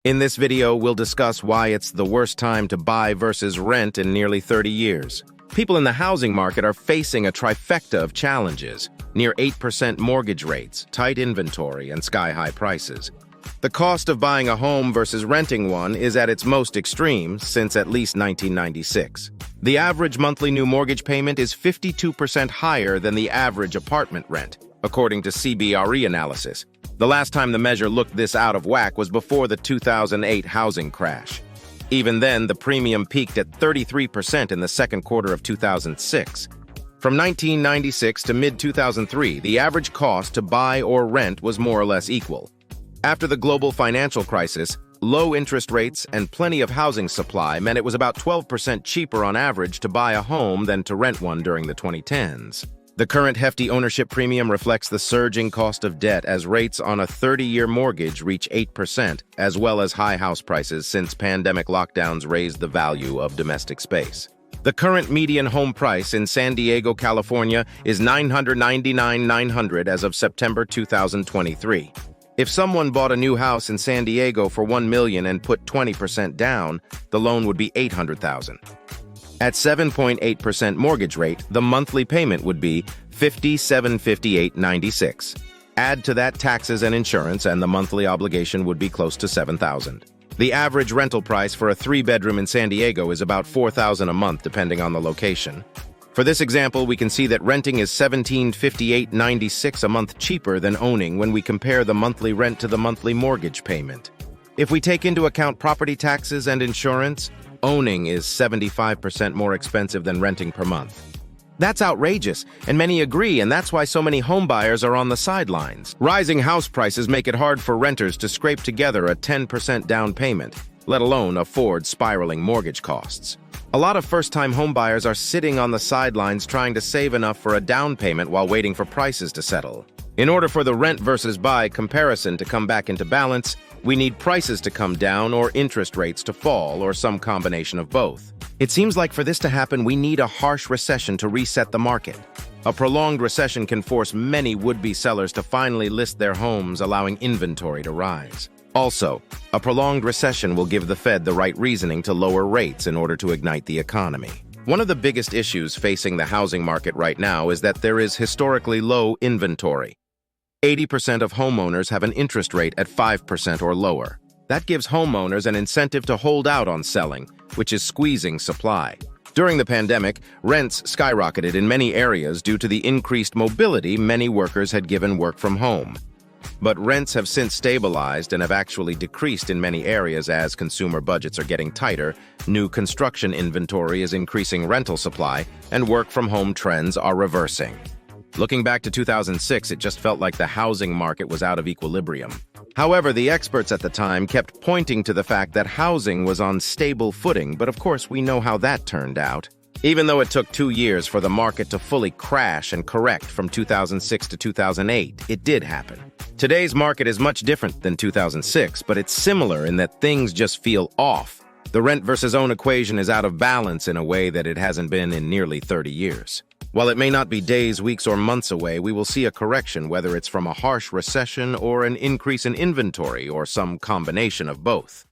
In this video, we'll discuss why it's the worst time to buy versus rent in nearly 30 years. People in the housing market are facing a trifecta of challenges: near 8% mortgage rates, tight inventory, and sky-high prices. The cost of buying a home versus renting one is at its most extreme since at least 1996. The average monthly new mortgage payment is 52% higher than the average apartment rent, according to CBRE analysis. The last time the measure looked this out of whack was before the 2008 housing crash. Even then, the premium peaked at 33% in the second quarter of 2006. From 1996 to mid-2003, the average cost to buy or rent was more or less equal. After the global financial crisis, low interest rates and plenty of housing supply meant it was about 12% cheaper on average to buy a home than to rent one during the 2010s. The current hefty ownership premium reflects the surging cost of debt as rates on a 30-year mortgage reach 8%, as well as high house prices since pandemic lockdowns raised the value of domestic space. The current median home price in San Diego, California is $999,900 as of September 2023. If someone bought a new house in San Diego for $1 million and put 20% down, the loan would be $800,000. At 7.8% mortgage rate, the monthly payment would be $5758.96. Add to that taxes and insurance, and the monthly obligation would be close to $7,000. The average rental price for a 3-bedroom in San Diego is about $4,000 a month, depending on the location. For this example, we can see that renting is $1758.96 a month cheaper than owning when we compare the monthly rent to the monthly mortgage payment. If we take into account property taxes and insurance, owning is 75% more expensive than renting per month. That's outrageous, and many agree, and that's why so many homebuyers are on the sidelines. Rising house prices make it hard for renters to scrape together a 10% down payment, let alone afford spiraling mortgage costs. A lot of first-time homebuyers are sitting on the sidelines trying to save enough for a down payment while waiting for prices to settle. In order for the rent versus buy comparison to come back into balance, we need prices to come down or interest rates to fall, or some combination of both. It seems like for this to happen, we need a harsh recession to reset the market. A prolonged recession can force many would-be sellers to finally list their homes, allowing inventory to rise. Also, a prolonged recession will give the Fed the right reasoning to lower rates in order to ignite the economy. One of the biggest issues facing the housing market right now is that there is historically low inventory. 80% of homeowners have an interest rate at 5% or lower. That gives homeowners an incentive to hold out on selling, which is squeezing supply. During the pandemic, rents skyrocketed in many areas due to the increased mobility many workers had given work from home. But rents have since stabilized and have actually decreased in many areas as consumer budgets are getting tighter, new construction inventory is increasing rental supply, and work-from-home trends are reversing. Looking back to 2006, it just felt like the housing market was out of equilibrium. However, the experts at the time kept pointing to the fact that housing was on stable footing, but of course we know how that turned out. Even though it took 2 years for the market to fully crash and correct from 2006 to 2008, it did happen. Today's market is much different than 2006, but it's similar in that things just feel off. The rent versus own equation is out of balance in a way that it hasn't been in nearly 30 years. While it may not be days, weeks, or months away, we will see a correction, whether it's from a harsh recession or an increase in inventory or some combination of both.